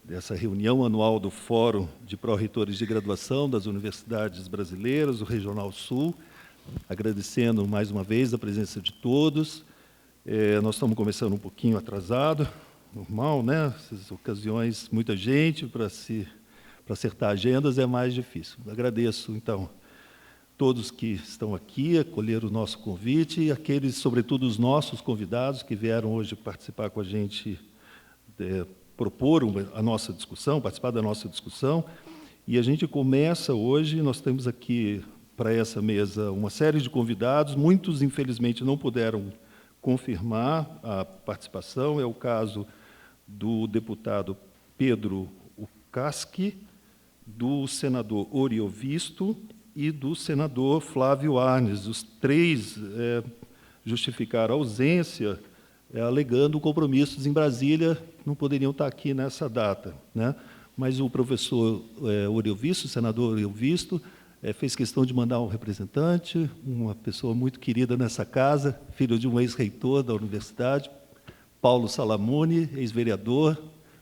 dessa reunião anual do Fórum de Pró-Reitores de Graduação das Universidades Brasileiras, o Regional Sul, agradecendo mais uma vez a presença de todos. Nós estamos começando um pouquinho atrasado, normal, né? Essas ocasiões, muita gente, para acertar agendas é mais difícil. Agradeço, então, todos que estão aqui, acolheram o nosso convite, e aqueles, sobretudo, os nossos convidados que vieram hoje participar com a gente, propor a nossa discussão, participar da nossa discussão. E a gente começa hoje, nós temos aqui para essa mesa uma série de convidados, muitos, infelizmente, não puderam confirmar a participação. É o caso do deputado Pedro Ucaschi, do senador Oriovisto e do senador Flávio Arnes. Os três justificaram a ausência, alegando compromissos em Brasília, não poderiam estar aqui nessa data, né? Mas o professor Oriovisto, o senador Oriovisto, fez questão de mandar um representante, uma pessoa muito querida nessa casa, filho de um ex-reitor da universidade, Paulo Salamone, ex-vereador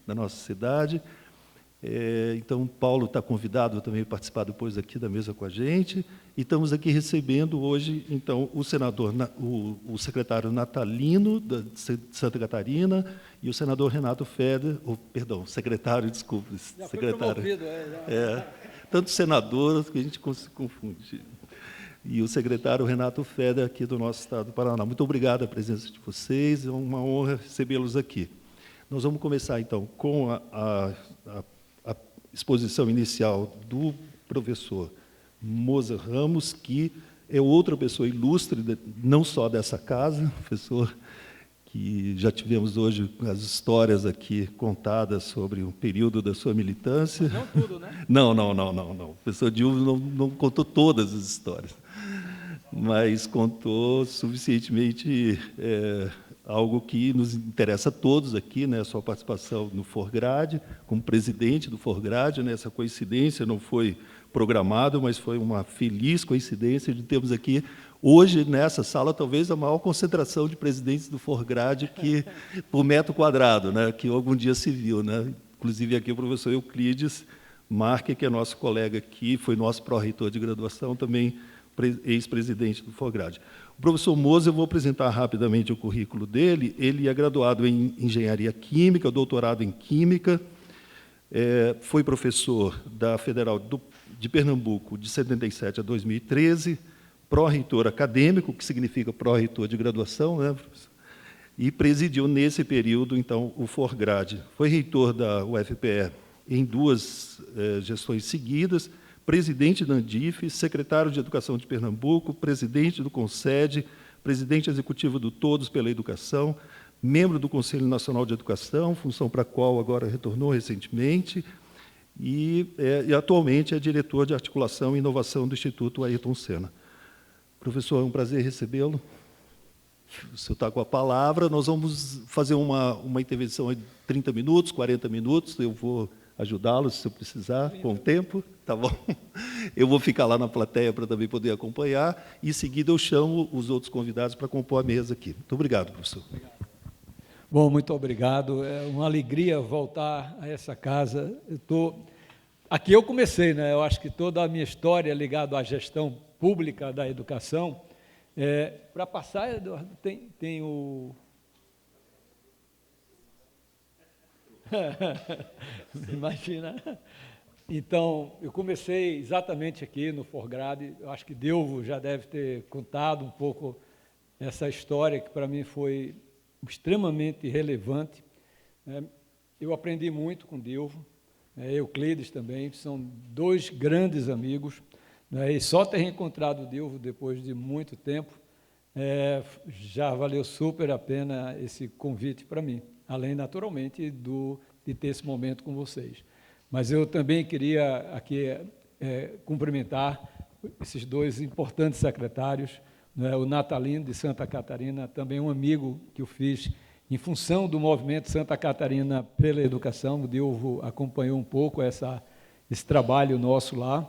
da nossa cidade. Então, Paulo está convidado também a participar depois aqui da mesa com a gente. E estamos aqui recebendo hoje, então, o senador, o secretário Natalino, de Santa Catarina, e o senador Renato Feder, secretário, desculpe, já secretário. Foi promovido, Tanto senador que a gente se confunde. E o secretário Renato Feder, aqui do nosso estado do Paraná. Muito obrigado a presença de vocês, é uma honra recebê-los aqui. Nós vamos começar, então, com a exposição inicial do professor Moser Ramos, que é outra pessoa ilustre, não só dessa casa, professor que já tivemos hoje as histórias aqui contadas sobre o período da sua militância. Mas não tudo, né? Não. O professor Dilma não contou todas as histórias, mas contou suficientemente algo que nos interessa a todos aqui, né? A sua participação no Forgrade, como presidente do Forgrade, né? Essa coincidência não foi programada, mas foi uma feliz coincidência de termos aqui, hoje, nessa sala, talvez a maior concentração de presidentes do Forgrade por metro quadrado, né? Que algum dia se viu, né? Inclusive aqui o professor Euclides Marque, que é nosso colega aqui, foi nosso pró-reitor de graduação, também ex-presidente do Forgrade. O professor Moser, eu vou apresentar rapidamente o currículo dele. Ele é graduado em Engenharia Química, doutorado em Química, foi professor da Federal de Pernambuco de 77 a 2013, pró-reitor acadêmico, que significa pró-reitor de graduação, né, professor? E presidiu, nesse período, então, o Forgrade. Foi reitor da UFPE em duas gestões seguidas, presidente da Andif, secretário de Educação de Pernambuco, presidente do CONSED, presidente executivo do Todos pela Educação, membro do Conselho Nacional de Educação, função para a qual agora retornou recentemente, e atualmente é diretor de Articulação e Inovação do Instituto Ayrton Senna. Professor, é um prazer recebê-lo. O senhor está com a palavra. Nós vamos fazer uma intervenção de 30 minutos, 40 minutos, eu vou ajudá-lo, se eu precisar, com o tempo, tá bom? Eu vou ficar lá na plateia para também poder acompanhar, e, em seguida, eu chamo os outros convidados para compor a mesa aqui. Muito obrigado, professor. Bom, muito obrigado. É uma alegria voltar a essa casa. Aqui eu comecei, né? Eu acho que toda a minha história ligada à gestão pública da educação. Para passar, Eduardo, tem o... Imagina. Então, eu comecei exatamente aqui no Forgrade. Eu acho que Delvo já deve ter contado um pouco essa história, que para mim foi extremamente relevante. Eu aprendi muito com Delvo, Euclides também, são dois grandes amigos, e só ter reencontrado o Delvo depois de muito tempo já valeu super a pena esse convite para mim, além, naturalmente, de ter esse momento com vocês. Mas eu também queria aqui cumprimentar esses dois importantes secretários, o Natalino, de Santa Catarina, também um amigo que eu fiz em função do movimento Santa Catarina pela Educação. O Delvo acompanhou um pouco esse trabalho nosso lá.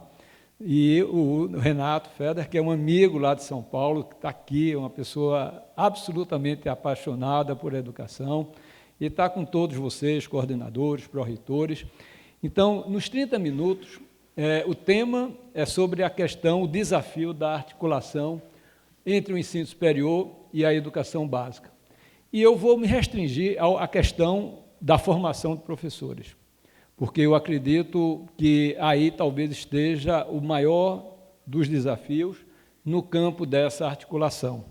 E o Renato Feder, que é um amigo lá de São Paulo, que está aqui, uma pessoa absolutamente apaixonada por educação, e está com todos vocês, coordenadores, pró-reitores. Então, nos 30 minutos, o tema é sobre a questão, o desafio da articulação entre o ensino superior e a educação básica. E eu vou me restringir à questão da formação de professores, porque eu acredito que aí talvez esteja o maior dos desafios no campo dessa articulação.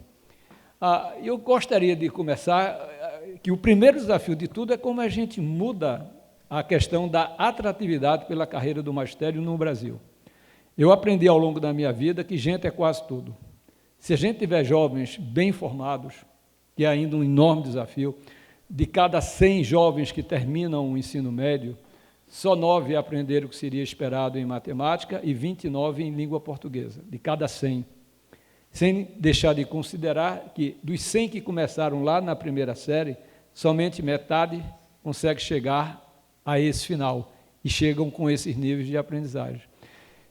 Eu gostaria de começar que o primeiro desafio de tudo é como a gente muda a questão da atratividade pela carreira do magistério no Brasil. Eu aprendi ao longo da minha vida que gente é quase tudo. Se a gente tiver jovens bem formados, que é ainda um enorme desafio, de cada 100 jovens que terminam o ensino médio, só 9 aprenderam o que seria esperado em matemática e 29 em língua portuguesa, de cada 100. Sem deixar de considerar que, dos 100 que começaram lá na primeira série, somente metade consegue chegar a esse final, e chegam com esses níveis de aprendizagem.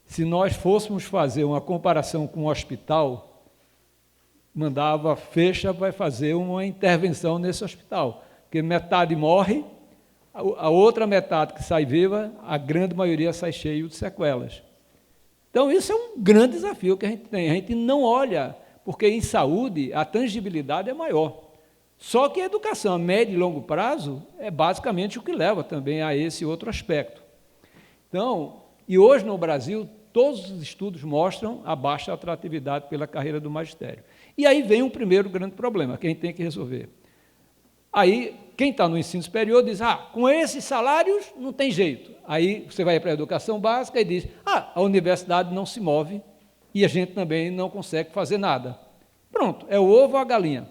Se nós fôssemos fazer uma comparação com um hospital, mandava, fecha, vai fazer uma intervenção nesse hospital, porque metade morre, a outra metade que sai viva, a grande maioria sai cheio de sequelas. Então, isso é um grande desafio que a gente tem. A gente não olha, porque em saúde a tangibilidade é maior. Só que a educação a médio e longo prazo é basicamente o que leva também a esse outro aspecto. Então, e hoje no Brasil, todos os estudos mostram a baixa atratividade pela carreira do magistério. E aí vem um primeiro grande problema, que a gente tem que resolver. Aí, quem está no ensino superior diz, com esses salários não tem jeito. Aí você vai para a educação básica e diz, a universidade não se move e a gente também não consegue fazer nada. Pronto, é o ovo ou a galinha.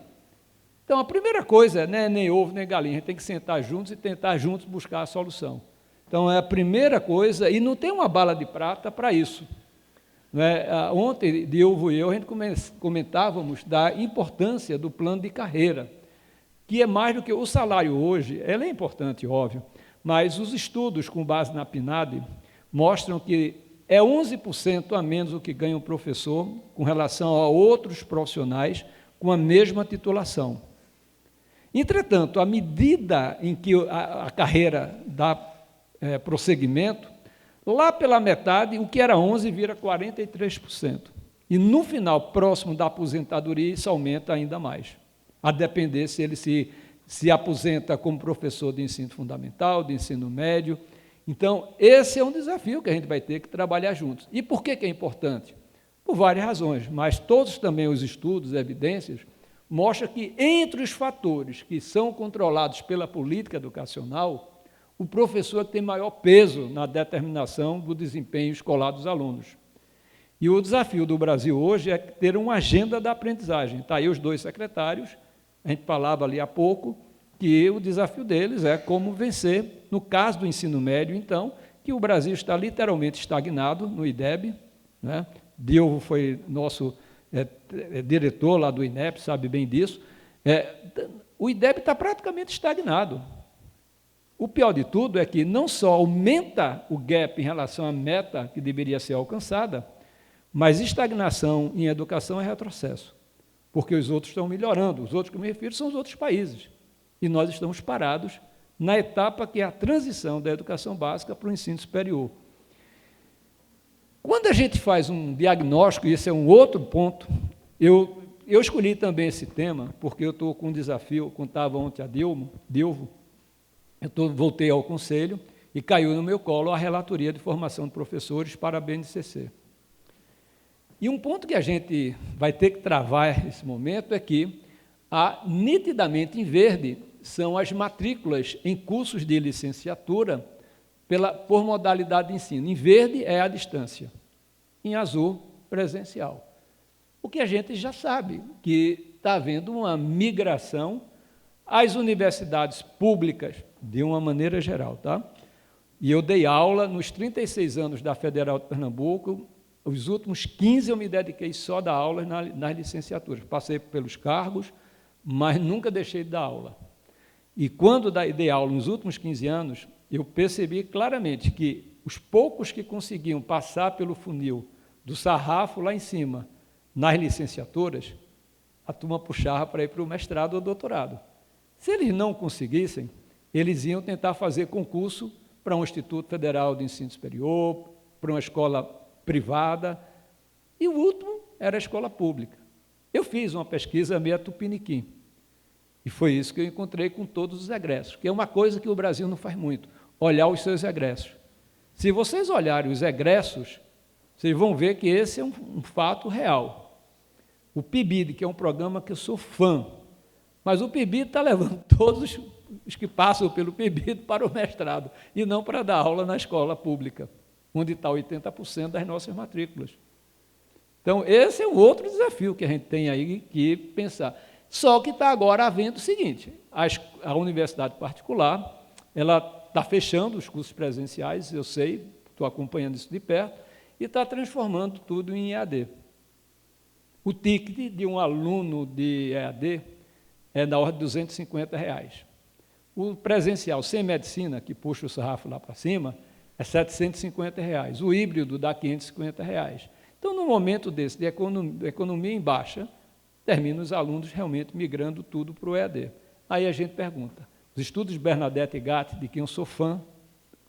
Então, a primeira coisa, né, nem ovo nem galinha, a gente tem que sentar juntos e tentar juntos buscar a solução. Então, é a primeira coisa, e não tem uma bala de prata para isso. Ontem, Dilvo e eu, a gente comentávamos da importância do plano de carreira, que é mais do que o salário hoje, ele é importante, óbvio, mas os estudos com base na PNAD mostram que é 11% a menos o que ganha um professor com relação a outros profissionais com a mesma titulação. Entretanto, à medida em que a carreira dá prosseguimento, lá pela metade, o que era 11% vira 43%. E no final, próximo da aposentadoria, isso aumenta ainda mais, a depender se ele se aposenta como professor de ensino fundamental, de ensino médio. Então, esse é um desafio que a gente vai ter que trabalhar juntos. E por que é importante? Por várias razões, mas todos também os estudos, evidências, mostram que entre os fatores que são controlados pela política educacional, o professor é que tem maior peso na determinação do desempenho escolar dos alunos. E o desafio do Brasil hoje é ter uma agenda da aprendizagem. Está aí os 2 secretários, a gente falava ali há pouco, que o desafio deles é como vencer, no caso do ensino médio, então, que o Brasil está literalmente estagnado no IDEB, né? Dilvo foi nosso diretor lá do INEP, sabe bem disso. O IDEB está praticamente estagnado. O pior de tudo é que não só aumenta o gap em relação à meta que deveria ser alcançada, mas estagnação em educação é retrocesso, porque os outros estão melhorando. Os outros que eu me refiro são os outros países. E nós estamos parados na etapa que é a transição da educação básica para o ensino superior. Quando a gente faz um diagnóstico, e esse é um outro ponto, eu escolhi também esse tema, porque eu estou com um desafio, contava ontem a Dilvo, voltei ao conselho e caiu no meu colo a relatoria de formação de professores para a BNCC. E um ponto que a gente vai ter que travar nesse momento é que, nitidamente em verde, são as matrículas em cursos de licenciatura por modalidade de ensino. Em verde é a distância, em azul, presencial. O que a gente já sabe, que está havendo uma migração às universidades públicas, de uma maneira geral, tá? E eu dei aula nos 36 anos da Federal de Pernambuco, os últimos 15 eu me dediquei só a dar aulas nas licenciaturas, passei pelos cargos, mas nunca deixei de dar aula. E quando dei aula nos últimos 15 anos, eu percebi claramente que os poucos que conseguiam passar pelo funil do sarrafo lá em cima, nas licenciaturas, a turma puxava para ir para o mestrado ou doutorado. Se eles não conseguissem, eles iam tentar fazer concurso para um Instituto Federal de Ensino Superior, para uma escola privada, e o último era a escola pública. Eu fiz uma pesquisa meio tupiniquim, e foi isso que eu encontrei com todos os egressos, que é uma coisa que o Brasil não faz muito, olhar os seus egressos. Se vocês olharem os egressos, vocês vão ver que esse é um fato real. O PIBID, que é um programa que eu sou fã, mas o PIBID está levando todos os que passam pelo PIBID para o mestrado, e não para dar aula na escola pública, onde está 80% das nossas matrículas. Então, esse é um outro desafio que a gente tem aí que pensar. Só que está agora havendo o seguinte, a universidade particular, ela está fechando os cursos presenciais, eu sei, estou acompanhando isso de perto, e está transformando tudo em EAD. O ticket de um aluno de EAD é na ordem de R$250. O presencial sem medicina, que puxa o sarrafo lá para cima, é R$750. O híbrido dá R$550. Então, no momento desse, de economia em baixa, termina os alunos realmente migrando tudo para o EAD. Aí a gente pergunta, os estudos de Bernadette Gatti, de quem eu sou fã,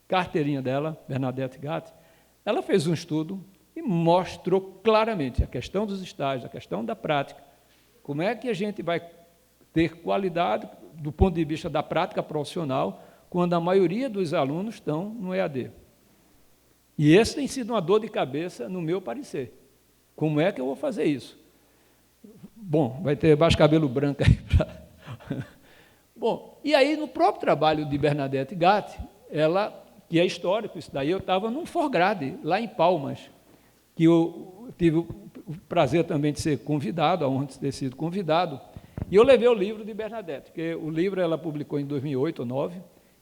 carteirinha dela, Bernadette Gatti, ela fez um estudo e mostrou claramente a questão dos estágios, a questão da prática, como é que a gente vai ter qualidade do ponto de vista da prática profissional, quando a maioria dos alunos estão no EAD. E esse tem sido uma dor de cabeça, no meu parecer. Como é que eu vou fazer isso? Bom, vai ter baixo cabelo branco aí para... Bom, e aí no próprio trabalho de Bernadette Gatti, ela, que é histórico, isso daí, eu estava num Forgrade, lá em Palmas, que eu tive o prazer também de ser convidado, a honra de ter sido convidado, e eu levei o livro de Bernadette, porque o livro ela publicou em 2008 ou 2009,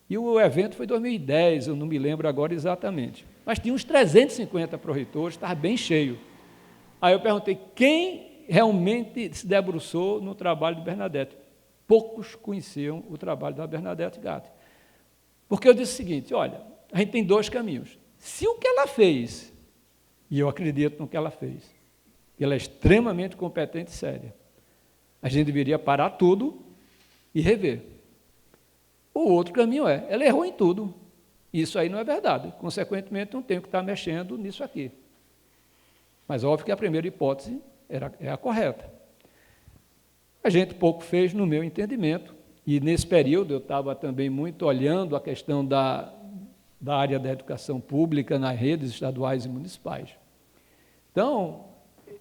e o evento foi em 2010, eu não me lembro agora exatamente. Mas tinha uns 350 proretores, estava bem cheio. Aí eu perguntei, quem realmente se debruçou no trabalho de Bernadette? Poucos conheciam o trabalho da Bernadette Gatti. Porque eu disse o seguinte, olha, a gente tem dois caminhos. Se o que ela fez, e eu acredito no que ela fez, que ela é extremamente competente e séria, a gente deveria parar tudo e rever. O outro caminho é, ela errou em tudo. Isso aí não é verdade. Consequentemente, não tenho que estar mexendo nisso aqui. Mas óbvio que a primeira hipótese é a correta. A gente pouco fez no meu entendimento, e nesse período eu estava também muito olhando a questão da área da educação pública nas redes estaduais e municipais. Então,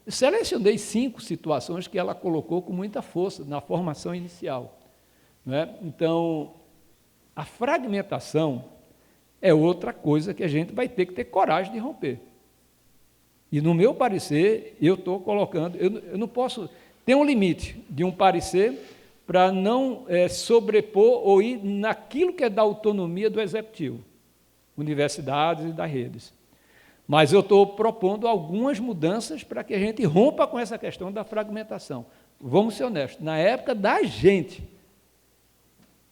selecionei 5 situações que ela colocou com muita força na formação inicial. Não é? Então, a fragmentação é outra coisa que a gente vai ter que ter coragem de romper. E, no meu parecer, eu estou colocando... Eu não posso... Tem um limite de um parecer para não sobrepor ou ir naquilo que é da autonomia do executivo, universidades e das redes. Mas eu estou propondo algumas mudanças para que a gente rompa com essa questão da fragmentação. Vamos ser honestos, na época da gente,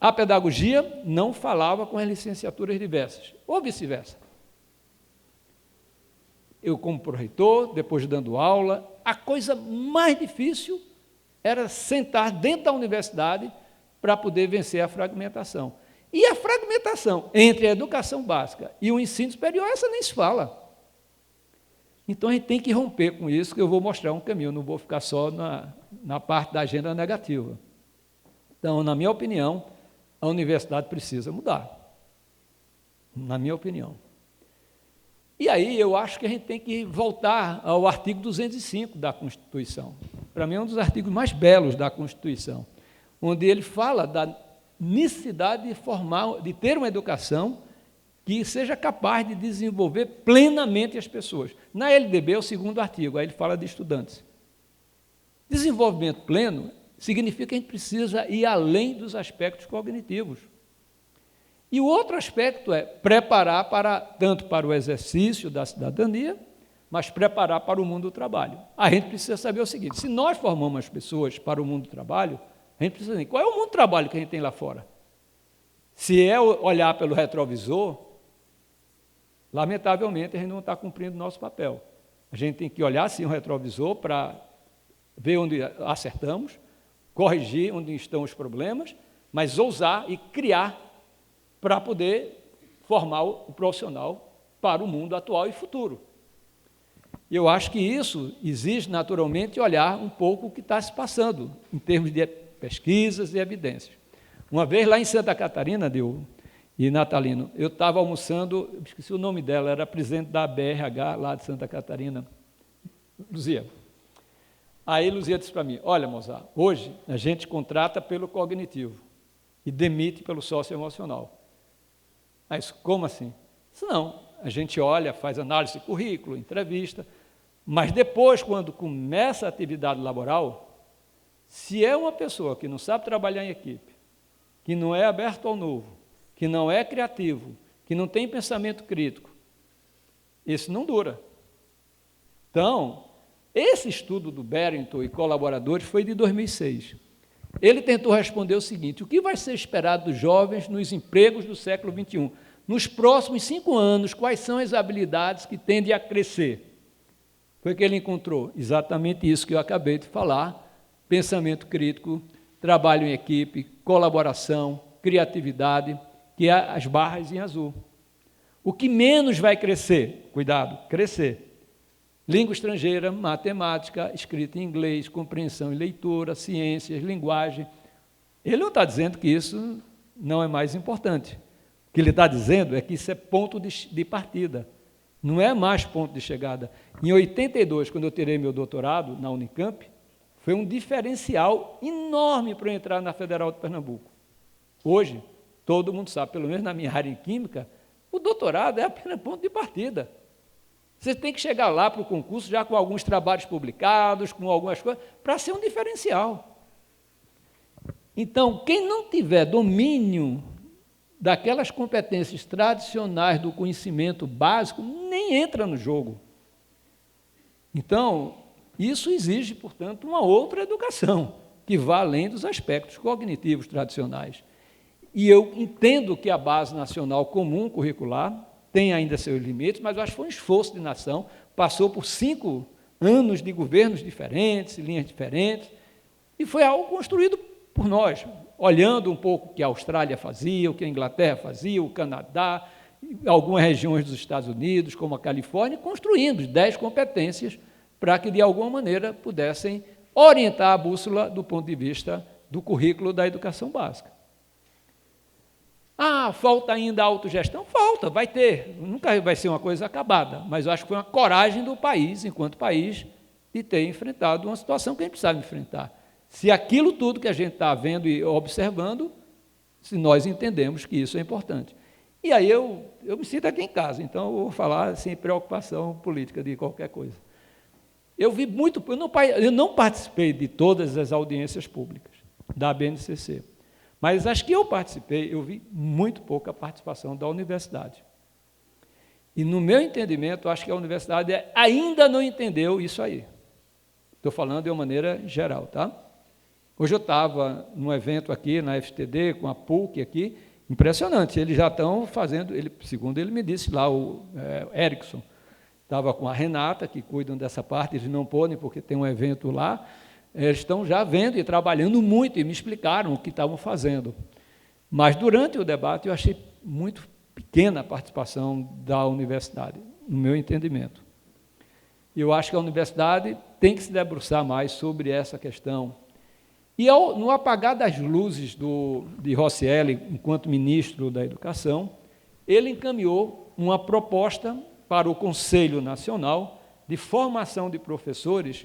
a pedagogia não falava com as licenciaturas diversas, ou vice-versa. Eu, como proreitor, depois dando aula, a coisa mais difícil era sentar dentro da universidade para poder vencer a fragmentação. E a fragmentação entre a educação básica e o ensino superior, essa nem se fala. Então, a gente tem que romper com isso, que eu vou mostrar um caminho, não vou ficar só na parte da agenda negativa. Então, na minha opinião, a universidade precisa mudar. Na minha opinião. E aí, eu acho que a gente tem que voltar ao artigo 205 da Constituição. Para mim, é um dos artigos mais belos da Constituição, onde ele fala da necessidade de ter uma educação que seja capaz de desenvolver plenamente as pessoas. Na LDB é o 2º artigo, aí ele fala de estudantes. Desenvolvimento pleno significa que a gente precisa ir além dos aspectos cognitivos. E o outro aspecto é preparar tanto para o exercício da cidadania, mas preparar para o mundo do trabalho. A gente precisa saber o seguinte, se nós formamos as pessoas para o mundo do trabalho, a gente precisa saber qual é o mundo do trabalho que a gente tem lá fora. Se é olhar pelo retrovisor, lamentavelmente a gente não está cumprindo o nosso papel. A gente tem que olhar sim o retrovisor para ver onde acertamos, corrigir onde estão os problemas, mas ousar e criar para poder formar o profissional para o mundo atual e futuro. Eu acho que isso exige, naturalmente, olhar um pouco o que está se passando, em termos de pesquisas e evidências. Uma vez lá em Santa Catarina, Diogo e Natalino, eu estava almoçando, esqueci o nome dela, era presidente da BRH, lá de Santa Catarina, Luzia. Aí Luzia disse para mim, olha, Mozart, hoje a gente contrata pelo cognitivo e demite pelo socioemocional. Aí, como assim? Disse, não, a gente olha, faz análise de currículo, entrevista, mas depois, quando começa a atividade laboral, se é uma pessoa que não sabe trabalhar em equipe, que não é aberto ao novo, que não é criativo, que não tem pensamento crítico, esse não dura. Então, esse estudo do Barrington e colaboradores foi de 2006. Ele tentou responder o seguinte, o que vai ser esperado dos jovens nos empregos do século XXI? Nos próximos 5 anos, quais são as habilidades que tendem a crescer? Foi que ele encontrou exatamente isso que eu acabei de falar, pensamento crítico, trabalho em equipe, colaboração, criatividade, que é as barras em azul. O que menos vai crescer, cuidado, crescer, língua estrangeira, matemática, escrita em inglês, compreensão e leitura, ciências, linguagem. Ele não está dizendo que isso não é mais importante. O que ele está dizendo é que isso é ponto de partida, não é mais ponto de chegada. Em 82, quando eu tirei meu doutorado na Unicamp, foi um diferencial enorme para eu entrar na Federal de Pernambuco. Hoje, todo mundo sabe, pelo menos na minha área em Química, o doutorado é apenas ponto de partida. Você tem que chegar lá para o concurso já com alguns trabalhos publicados, com algumas coisas, para ser um diferencial. Então, quem não tiver domínio daquelas competências tradicionais do conhecimento básico, nem entra no jogo. Então, isso exige, portanto, uma outra educação, que vá além dos aspectos cognitivos tradicionais. E eu entendo que a Base Nacional Comum Curricular tem ainda seus limites, mas eu acho que foi um esforço de nação, passou por 5 anos de governos diferentes, linhas diferentes, e foi algo construído por nós, olhando um pouco o que a Austrália fazia, o que a Inglaterra fazia, o Canadá, algumas regiões dos Estados Unidos, como a Califórnia, construindo 10 competências para que, de alguma maneira, pudessem orientar a bússola do ponto de vista do currículo da educação básica. Ah, falta ainda a autogestão? Falta, vai ter, nunca vai ser uma coisa acabada, mas eu acho que foi uma coragem do país, enquanto país, de ter enfrentado uma situação que a gente precisava enfrentar. Se aquilo tudo que a gente está vendo e observando, se nós entendemos que isso é importante. E aí eu me sinto aqui em casa, então eu vou falar sem preocupação política de qualquer coisa. Eu vi muito, eu não participei de todas as audiências públicas da BNCC, mas as que eu participei, eu vi muito pouca participação da universidade. E no meu entendimento, acho que a universidade ainda não entendeu isso aí. Estou falando de uma maneira geral, tá? Hoje eu estava num evento aqui na FTD, com a PUC aqui, impressionante, eles já estão fazendo, segundo ele me disse lá, o Erickson, estava com a Renata, que cuidam dessa parte, eles não podem porque tem um evento lá, eles estão já vendo e trabalhando muito, e me explicaram o que estavam fazendo. Mas durante o debate eu achei muito pequena a participação da universidade, no meu entendimento. Eu acho que a universidade tem que se debruçar mais sobre essa questão. E no apagar das luzes de Roscielli, enquanto ministro da Educação, ele encaminhou uma proposta para o Conselho Nacional de Formação de Professores,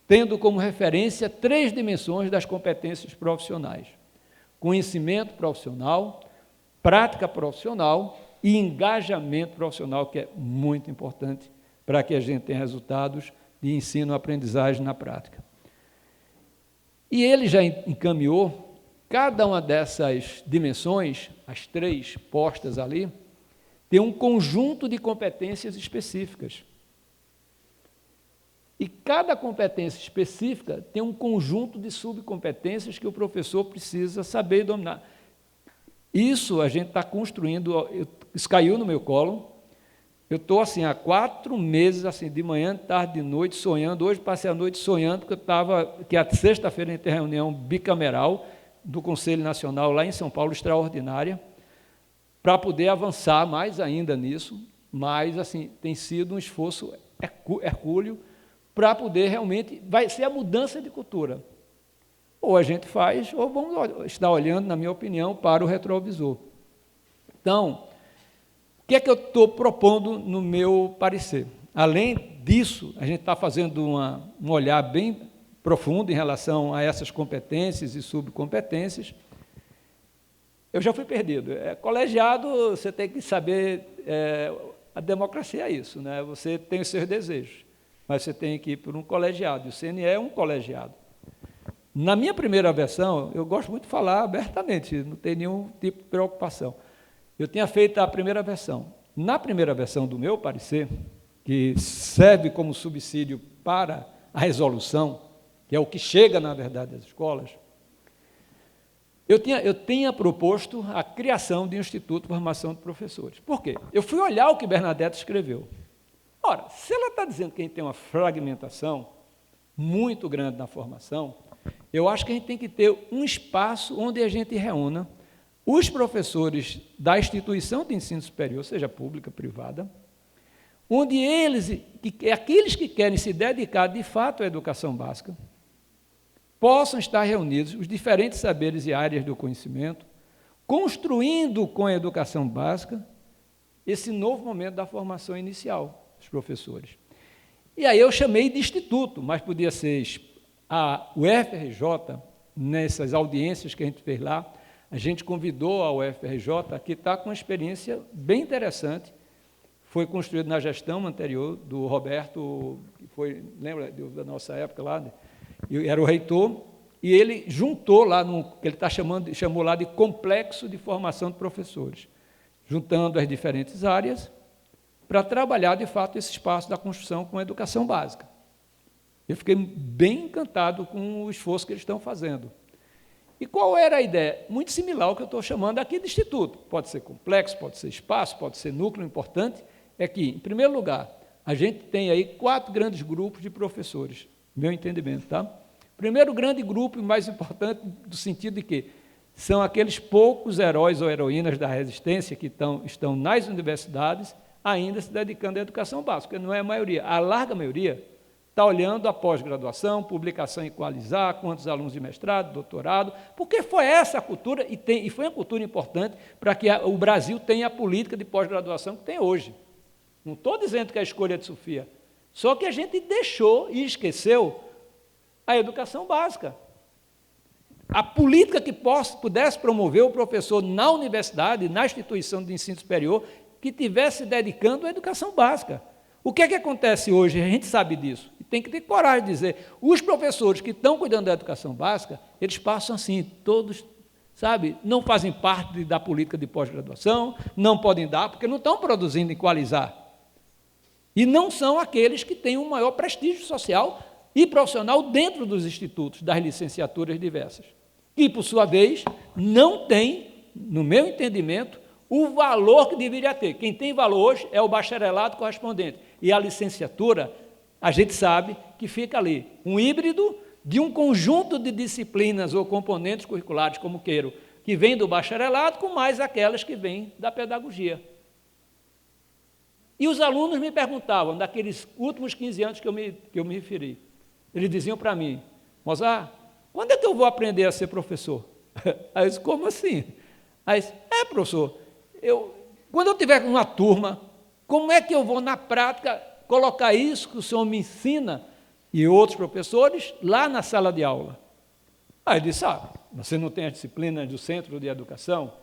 tendo como referência 3 dimensões das competências profissionais: conhecimento profissional, prática profissional e engajamento profissional, que é muito importante para que a gente tenha resultados de ensino-aprendizagem na prática. E ele já encaminhou cada uma dessas dimensões, as 3 postas ali, tem um conjunto de competências específicas. E cada competência específica tem um conjunto de subcompetências que o professor precisa saber e dominar. Isso a gente está construindo, isso caiu no meu colo. Eu estou assim, há 4 meses, assim, de manhã, de tarde, de noite, sonhando. Hoje passei a noite sonhando, porque a sexta-feira a gente tem reunião bicameral do Conselho Nacional lá em São Paulo, extraordinária, para poder avançar mais ainda nisso, mas, assim, tem sido um esforço hercúleo para poder realmente, vai ser a mudança de cultura. Ou a gente faz, ou vamos estar olhando, na minha opinião, para o retrovisor. Então, o que é que eu estou propondo no meu parecer? Além disso, a gente está fazendo um olhar bem profundo em relação a essas competências e subcompetências. Eu já fui perdido. Colegiado, você tem que saber, a democracia é isso, né? Você tem os seus desejos, mas você tem que ir por um colegiado, e o CNE é um colegiado. Na minha primeira versão, eu gosto muito de falar abertamente, não tem nenhum tipo de preocupação. Eu tinha feito a primeira versão. Na primeira versão do meu parecer, que serve como subsídio para a resolução, que é o que chega, na verdade, às escolas, eu tinha proposto a criação de um Instituto de Formação de Professores. Por quê? Eu fui olhar o que Bernadette escreveu. Ora, se ela está dizendo que a gente tem uma fragmentação muito grande na formação, eu acho que a gente tem que ter um espaço onde a gente reúna os professores da instituição de ensino superior, seja pública, privada, onde aqueles que querem se dedicar de fato à educação básica, possam estar reunidos os diferentes saberes e áreas do conhecimento, construindo com a educação básica esse novo momento da formação inicial dos professores. E aí eu chamei de instituto, mas podia ser a UFRJ, nessas audiências que a gente fez lá, a gente convidou a UFRJ, que está com uma experiência bem interessante, foi construído na gestão anterior do Roberto, que foi, lembra da nossa época lá, era o reitor, e ele juntou lá, ele chamou lá de complexo de formação de professores, juntando as diferentes áreas para trabalhar, de fato, esse espaço da construção com a educação básica. Eu fiquei bem encantado com o esforço que eles estão fazendo. E qual era a ideia? Muito similar ao que eu estou chamando aqui de instituto. Pode ser complexo, pode ser espaço, pode ser núcleo. Importante é que, em primeiro lugar, a gente tem aí 4 grandes grupos de professores, meu entendimento, tá? Primeiro grande grupo, e mais importante, do sentido de que são aqueles poucos heróis ou heroínas da resistência que estão nas universidades, ainda se dedicando à educação básica, não é a maioria. A larga maioria está olhando a pós-graduação, publicação em Equalizar, quantos alunos de mestrado, doutorado, porque foi essa a cultura, e foi uma cultura importante para que o Brasil tenha a política de pós-graduação que tem hoje. Não estou dizendo que é a escolha de Sofia, só que a gente deixou e esqueceu a educação básica. A política que pudesse promover o professor na universidade, na instituição de ensino superior, que estivesse dedicando à educação básica. O que é que acontece hoje? A gente sabe disso. E tem que ter coragem de dizer. Os professores que estão cuidando da educação básica, eles passam assim, todos, sabe, não fazem parte da política de pós-graduação, não podem dar, porque não estão produzindo em Equalizar. E não são aqueles que têm um maior prestígio social e profissional dentro dos institutos, das licenciaturas diversas. E, por sua vez, não tem, no meu entendimento, o valor que deveria ter. Quem tem valor hoje é o bacharelado correspondente. E a licenciatura, a gente sabe que fica ali, um híbrido de um conjunto de disciplinas ou componentes curriculares, como queiro, que vem do bacharelado, com mais aquelas que vêm da pedagogia. E os alunos me perguntavam, daqueles últimos 15 anos que eu me referi, eles diziam para mim, Mozart, quando é que eu vou aprender a ser professor? Aí eu disse, como assim? Aí eu disse, professor, quando eu tiver uma turma, como é que eu vou, na prática, colocar isso que o senhor me ensina e outros professores lá na sala de aula? Aí ele disse, você não tem as disciplinas do Centro de Educação?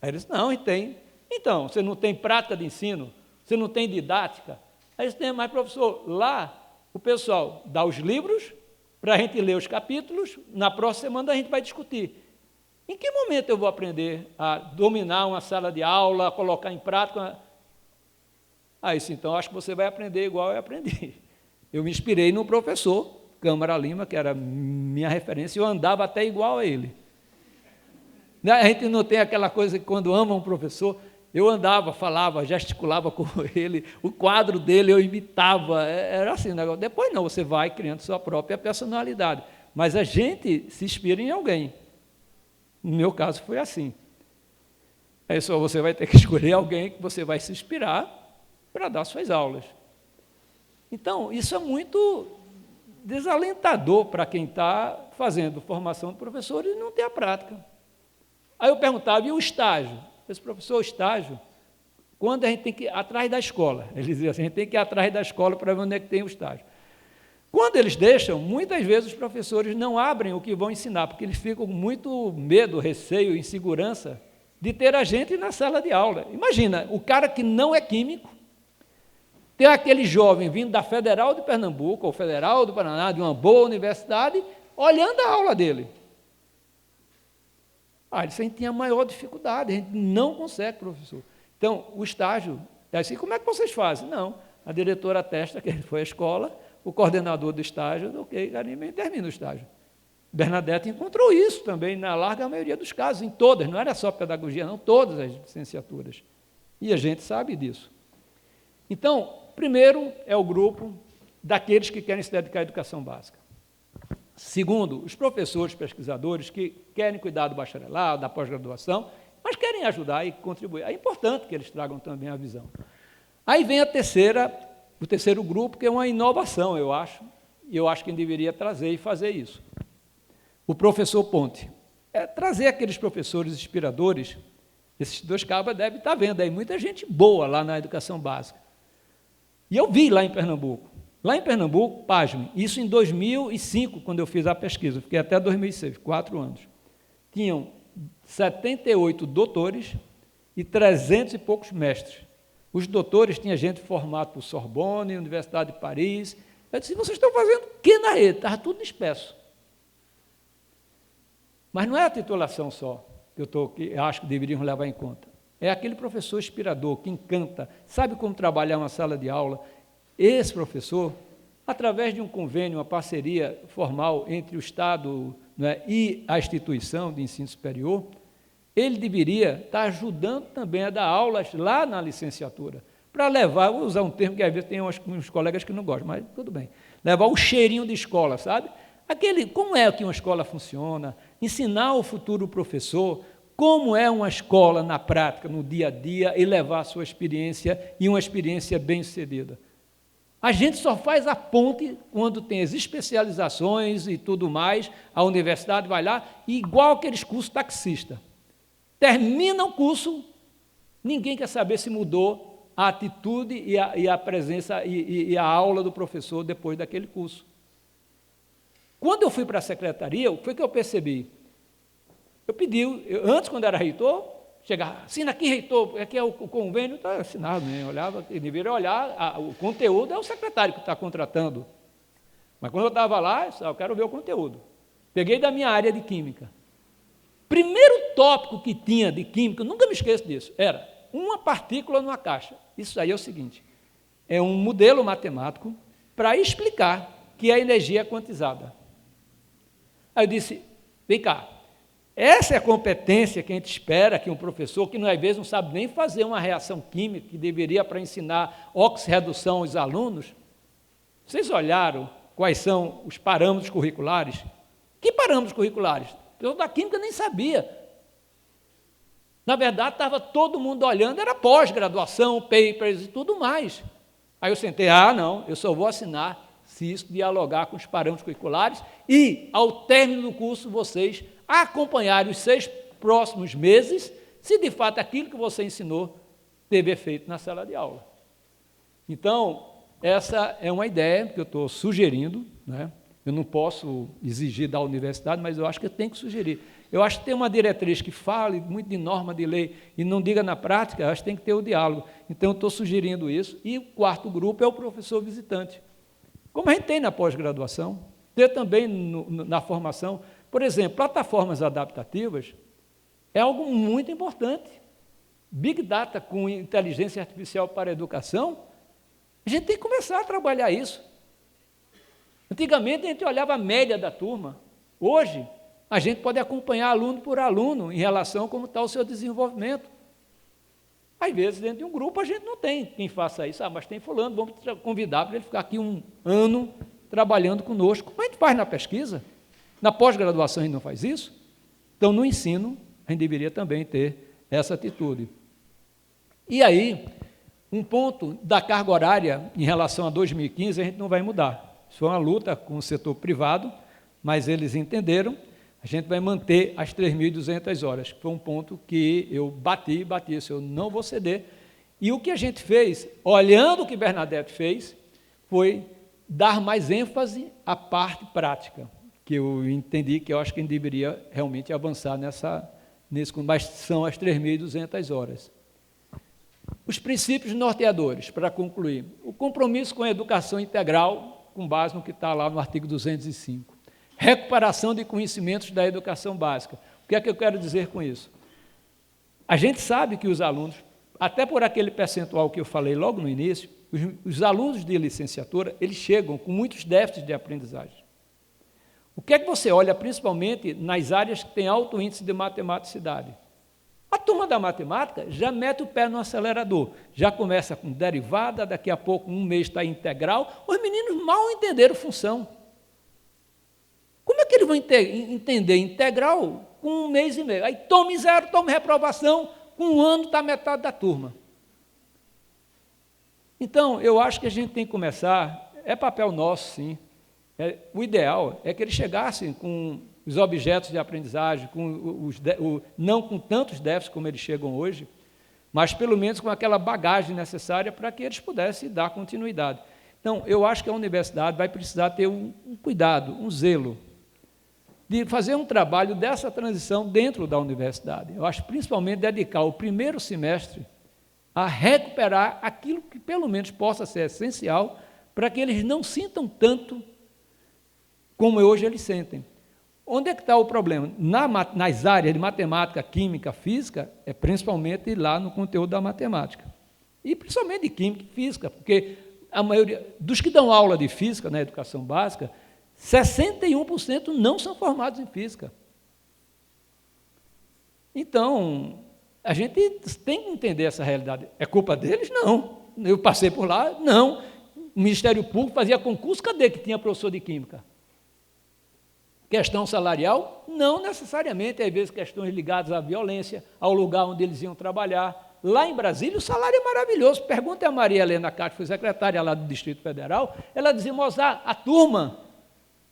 Aí ele disse, não, tem. Então, você não tem prática de ensino? Você não tem didática? Aí ele disse, mas professor, lá o pessoal dá os livros para a gente ler os capítulos, na próxima semana a gente vai discutir. Em que momento eu vou aprender a dominar uma sala de aula, a colocar em prática? Isso, então, acho que você vai aprender igual eu aprendi. Eu me inspirei no professor Câmara Lima, que era minha referência, e eu andava até igual a ele. A gente não tem aquela coisa que quando ama um professor, eu andava, falava, gesticulava com ele, o quadro dele eu imitava, era assim o negócio. Depois não, você vai criando sua própria personalidade, mas a gente se inspira em alguém. No meu caso foi assim. Aí só você vai ter que escolher alguém que você vai se inspirar para dar suas aulas. Então, isso é muito desalentador para quem está fazendo formação de professores e não tem a prática. Aí eu perguntava, e o estágio? Esse professor, o estágio, quando a gente tem que ir atrás da escola, eles diziam assim, a gente tem que ir atrás da escola para ver onde é que tem o estágio. Quando eles deixam, muitas vezes os professores não abrem o que vão ensinar, porque eles ficam com muito medo, receio, insegurança de ter a gente na sala de aula. Imagina, o cara que não é químico, tem aquele jovem vindo da Federal de Pernambuco, ou Federal do Paraná, de uma boa universidade, olhando a aula dele. Isso a gente tinha maior dificuldade, a gente não consegue, professor. Então, o estágio, é assim, como é que vocês fazem? Não, a diretora atesta que ele foi à escola, o coordenador do estágio, ok, carinho, termina o estágio. Bernadette encontrou isso também na larga maioria dos casos, em todas, não era só pedagogia, não, todas as licenciaturas. E a gente sabe disso. Então, primeiro é o grupo daqueles que querem se dedicar à educação básica. Segundo, os professores pesquisadores que querem cuidar do bacharelado, da pós-graduação, mas querem ajudar e contribuir. É importante que eles tragam também a visão. Aí vem o terceiro grupo, que é uma inovação, eu acho, e eu acho que deveria trazer e fazer isso. O professor ponte. É trazer aqueles professores inspiradores, esses dois cabas devem estar vendo aí, muita gente boa lá na educação básica. E eu vi lá em Pernambuco. Lá em Pernambuco, pasme, isso em 2005, quando eu fiz a pesquisa, fiquei até 2006, 4 anos. Tinham 78 doutores e 300 e poucos mestres. Os doutores tinha gente formada por Sorbonne, Universidade de Paris. Eu disse, vocês estão fazendo o que na rede? Estava tudo disperso. Mas não é a titulação só que eu acho que deveriam levar em conta. É aquele professor inspirador, que encanta, sabe como trabalhar uma sala de aula. Esse professor, através de um convênio, uma parceria formal entre o Estado, né, e a instituição de ensino superior, ele deveria estar ajudando também a dar aulas lá na licenciatura, para levar, vou usar um termo que às vezes tem uns colegas que não gostam, mas tudo bem, levar o cheirinho de escola, sabe? Como é que uma escola funciona, ensinar o futuro professor como é uma escola na prática, no dia a dia, e levar a sua experiência, e uma experiência bem-sucedida. A gente só faz a ponte quando tem as especializações e tudo mais, a universidade vai lá, e igual aqueles cursos taxista. Termina o curso, ninguém quer saber se mudou a atitude e a presença e a aula do professor depois daquele curso. Quando eu fui para a secretaria, o que foi que eu percebi? Eu pedi, antes, quando era reitor, chegava, assina aqui, reitor, aqui é o convênio, está assinado, né? Eu olhava, ele deveria olhar, o conteúdo é o secretário que está contratando. Mas quando eu estava lá, eu quero ver o conteúdo. Peguei da minha área de química. Primeiro tópico que tinha de química, nunca me esqueço disso, era uma partícula numa caixa. Isso aí é o seguinte, é um modelo matemático para explicar que a energia é quantizada. Aí eu disse, vem cá, essa é a competência que a gente espera que um professor, que às vezes não sabe nem fazer uma reação química, que deveria para ensinar oxirredução aos alunos. Vocês olharam quais são os parâmetros curriculares? Que parâmetros curriculares? O pessoal da química nem sabia. Na verdade, estava todo mundo olhando, era pós-graduação, papers e tudo mais. Aí eu sentei, não, eu só vou assinar se isso dialogar com os parâmetros curriculares e, ao término do curso, vocês acompanharem os 6 próximos meses, se de fato aquilo que você ensinou teve efeito na sala de aula. Então, essa é uma ideia que eu estou sugerindo, né? Eu não posso exigir da universidade, mas eu acho que eu tenho que sugerir. Eu acho que tem uma diretriz que fale muito de norma de lei e não diga na prática, eu acho que tem que ter o diálogo. Então, eu estou sugerindo isso. E o quarto grupo é o professor visitante. Como a gente tem na pós-graduação, ter também na formação, por exemplo, plataformas adaptativas é algo muito importante. Big Data com inteligência artificial para a educação, a gente tem que começar a trabalhar isso. Antigamente, a gente olhava a média da turma. Hoje, a gente pode acompanhar aluno por aluno em relação a como está o seu desenvolvimento. Às vezes, dentro de um grupo, a gente não tem quem faça isso. Mas tem fulano, vamos convidar para ele ficar aqui um ano trabalhando conosco. Como a gente faz na pesquisa? Na pós-graduação a gente não faz isso? Então, no ensino, a gente deveria também ter essa atitude. E aí, um ponto da carga horária em relação a 2015, a gente não vai mudar. Isso foi uma luta com o setor privado, mas eles entenderam, a gente vai manter as 3.200 horas, que foi um ponto que eu bati, isso eu não vou ceder. E o que a gente fez, olhando o que Bernadette fez, foi dar mais ênfase à parte prática, que eu entendi que eu acho que a gente deveria realmente avançar mas são as 3.200 horas. Os princípios norteadores, para concluir. O compromisso com a educação integral, com base no que está lá no artigo 205. Recuperação de conhecimentos da educação básica. O que é que eu quero dizer com isso? A gente sabe que os alunos, até por aquele percentual que eu falei logo no início, os alunos de licenciatura, eles chegam com muitos déficits de aprendizagem. O que é que você olha, principalmente nas áreas que têm alto índice de matematicidade? A turma da matemática já mete o pé no acelerador, já começa com derivada, daqui a pouco, um mês está integral, os meninos mal entenderam função. Como é que eles vão entender integral com um mês e meio? Aí tome zero, tome reprovação, com um ano está metade da turma. Então, eu acho que a gente tem que começar, é papel nosso, sim. O ideal é que eles chegassem com os objetos de aprendizagem, não com tantos déficits como eles chegam hoje, mas pelo menos com aquela bagagem necessária para que eles pudessem dar continuidade. Então, eu acho que a universidade vai precisar ter um cuidado, um zelo, de fazer um trabalho dessa transição dentro da universidade. Eu acho principalmente dedicar o primeiro semestre a recuperar aquilo que pelo menos possa ser essencial para que eles não sintam tanto como hoje eles sentem. Onde é que está o problema? Nas áreas de matemática, química, física, é principalmente lá no conteúdo da matemática. E principalmente de química e física, porque a maioria dos que dão aula de física na educação básica, 61% não são formados em física. Então, a gente tem que entender essa realidade. É culpa deles? Não. Eu passei por lá? Não. O Ministério Público fazia concurso, cadê que tinha professor de química? Questão salarial? Não necessariamente, às vezes questões ligadas à violência, ao lugar onde eles iam trabalhar. Lá em Brasília, o salário é maravilhoso. Pergunta a Maria Helena Castro, que foi secretária lá do Distrito Federal, ela dizia, Mozart, a turma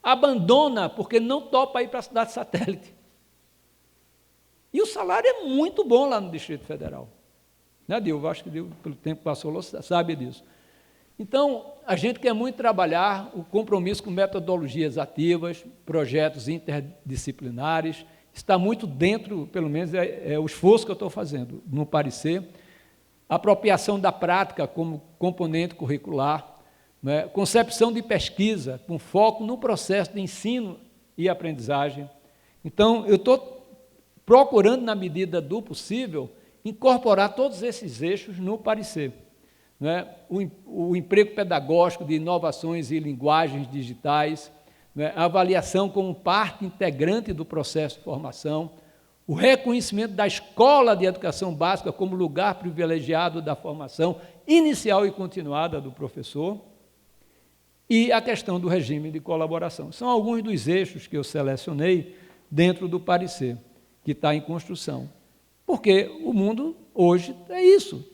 abandona porque não topa ir para a cidade satélite. E o salário é muito bom lá no Distrito Federal. Né, Dilva? Acho que Dilva, pelo tempo que passou, sabe disso. Então, a gente quer muito trabalhar o compromisso com metodologias ativas, projetos interdisciplinares, está muito dentro, pelo menos é o esforço que eu estou fazendo no parecer, apropriação da prática como componente curricular, né, concepção de pesquisa com foco no processo de ensino e aprendizagem. Então, eu estou procurando, na medida do possível, incorporar todos esses eixos no parecer. Né? O emprego pedagógico de inovações e linguagens digitais, né? A avaliação como parte integrante do processo de formação, o reconhecimento da escola de educação básica como lugar privilegiado da formação inicial e continuada do professor, e a questão do regime de colaboração. São alguns dos eixos que eu selecionei dentro do parecer, que está em construção. Porque o mundo hoje é isso.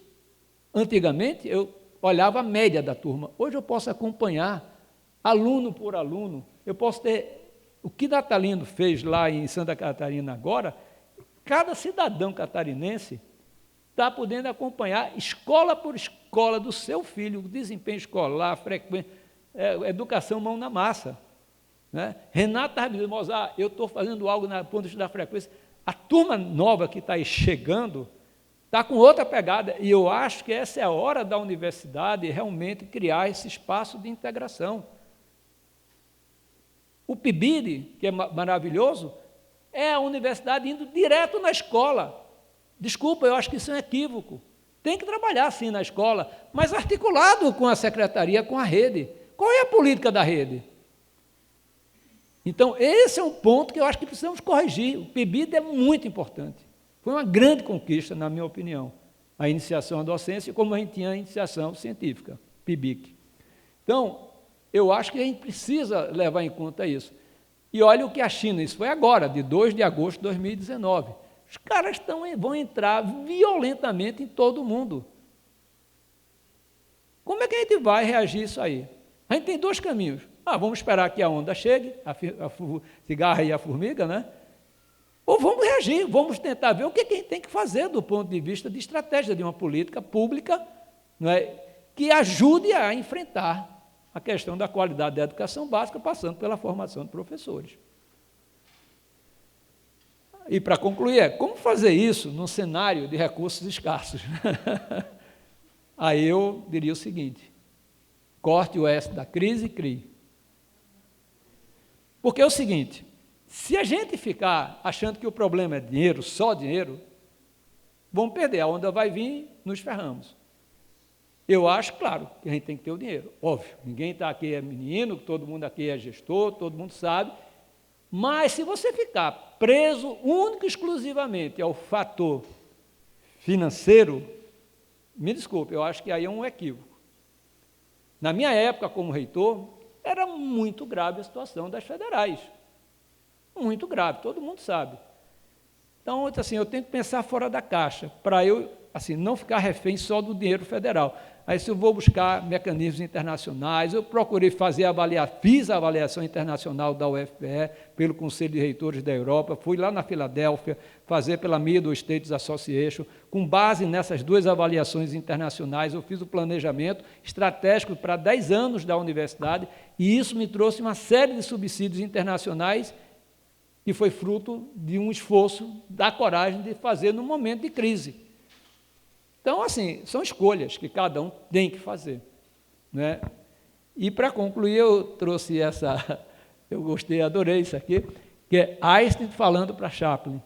Antigamente, eu olhava a média da turma. Hoje eu posso acompanhar, aluno por aluno. Eu posso ter... O que Natalino fez lá em Santa Catarina agora, cada cidadão catarinense está podendo acompanhar, escola por escola, do seu filho, o desempenho escolar, frequência, educação mão na massa. Né? Renata estava dizendo, Mozart, eu estou fazendo algo na ponto da frequência. A turma nova que está aí chegando está com outra pegada, e eu acho que essa é a hora da universidade realmente criar esse espaço de integração. O PIBID, que é maravilhoso, é a universidade indo direto na escola. Desculpa, eu acho que isso é um equívoco. Tem que trabalhar, sim, na escola, mas articulado com a secretaria, com a rede. Qual é a política da rede? Então, esse é um ponto que eu acho que precisamos corrigir. O PIBID é muito importante. Foi uma grande conquista, na minha opinião, a iniciação à docência, como a gente tinha a iniciação científica, PIBIC. Então, eu acho que a gente precisa levar em conta isso. E olha o que a China, isso foi agora, de 2 de agosto de 2019. Os caras vão entrar violentamente em todo o mundo. Como é que a gente vai reagir a isso aí? A gente tem 2 caminhos. Vamos esperar que a onda chegue, a cigarra e a formiga, né? Ou vamos reagir, vamos tentar ver o que a gente tem que fazer do ponto de vista de estratégia de uma política pública, não é, que ajude a enfrentar a questão da qualidade da educação básica, passando pela formação de professores. E, para concluir, como fazer isso num cenário de recursos escassos? Aí eu diria o seguinte: corte o S da crise e crie. Porque é o seguinte, se a gente ficar achando que o problema é dinheiro, só dinheiro, vamos perder, a onda vai vir, nos ferramos. Eu acho, claro, que a gente tem que ter o dinheiro, óbvio, ninguém está aqui é menino, todo mundo aqui é gestor, todo mundo sabe, mas se você ficar preso único e exclusivamente ao fator financeiro, me desculpe, eu acho que aí é um equívoco. Na minha época, como reitor, era muito grave a situação das federais. Muito grave, todo mundo sabe. Então, assim, eu tenho que pensar fora da caixa, para eu, assim, não ficar refém só do dinheiro federal. Aí, se eu vou buscar mecanismos internacionais, eu procurei fiz a avaliação internacional da UFPE, pelo Conselho de Reitores da Europa, fui lá na Filadélfia, fazer pela Middle States Association, com base nessas 2 avaliações internacionais, eu fiz o planejamento estratégico para 10 anos da universidade, e isso me trouxe uma série de subsídios internacionais, que foi fruto de um esforço, da coragem de fazer no momento de crise. Então, assim, são escolhas que cada um tem que fazer, né? E, para concluir, eu trouxe eu gostei, adorei isso aqui, que é Einstein falando para Chaplin.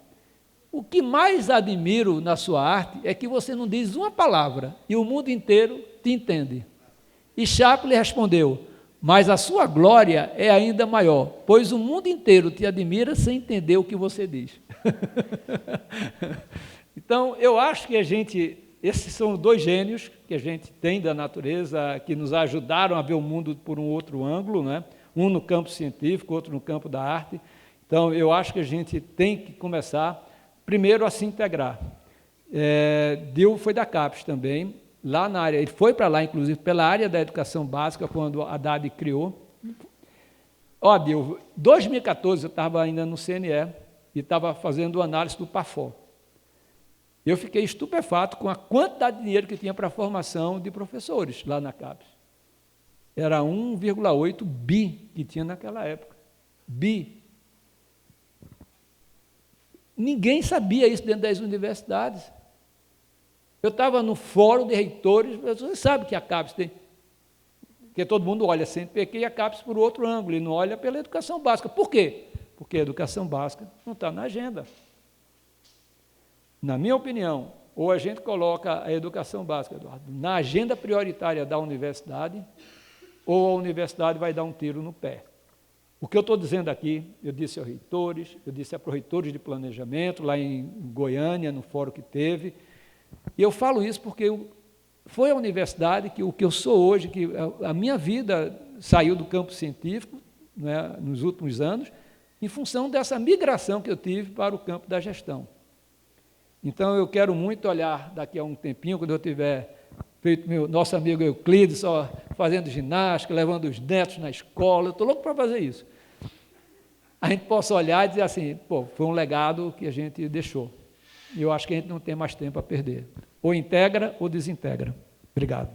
O que mais admiro na sua arte é que você não diz uma palavra e o mundo inteiro te entende. E Chaplin respondeu: mas a sua glória é ainda maior, pois o mundo inteiro te admira sem entender o que você diz. Então, eu acho que esses são 2 gênios que a gente tem da natureza, que nos ajudaram a ver o mundo por um outro ângulo, né? Um no campo científico, outro no campo da arte. Então, eu acho que a gente tem que começar, primeiro, a se integrar. Dil foi da CAPES também, lá na área, ele foi para lá, inclusive, pela área da educação básica, quando a Haddad criou. Dil, 2014, eu estava ainda no CNE, e estava fazendo análise do PAFO. Eu fiquei estupefato com a quantidade de dinheiro que tinha para a formação de professores lá na CAPES. Era 1,8 bi que tinha naquela época. Bi. Ninguém sabia isso dentro das universidades. Eu estava no fórum de reitores, você sabe que a CAPES tem, porque todo mundo olha CNPq e a CAPES por outro ângulo, e não olha pela educação básica. Por quê? Porque a educação básica não está na agenda. Na minha opinião, ou a gente coloca a educação básica, Eduardo, na agenda prioritária da universidade, ou a universidade vai dar um tiro no pé. O que eu estou dizendo aqui, eu disse aos reitores, eu disse para os reitores de planejamento, lá em Goiânia, no fórum que teve, e eu falo isso porque foi a universidade que o que eu sou hoje, que a minha vida saiu do campo científico, né, nos últimos anos, em função dessa migração que eu tive para o campo da gestão. Então, eu quero muito olhar daqui a um tempinho, quando eu tiver feito nosso amigo Euclides, só fazendo ginástica, levando os netos na escola, eu estou louco para fazer isso. A gente possa olhar e dizer assim, foi um legado que a gente deixou. E eu acho que a gente não tem mais tempo a perder. Ou integra ou desintegra. Obrigado.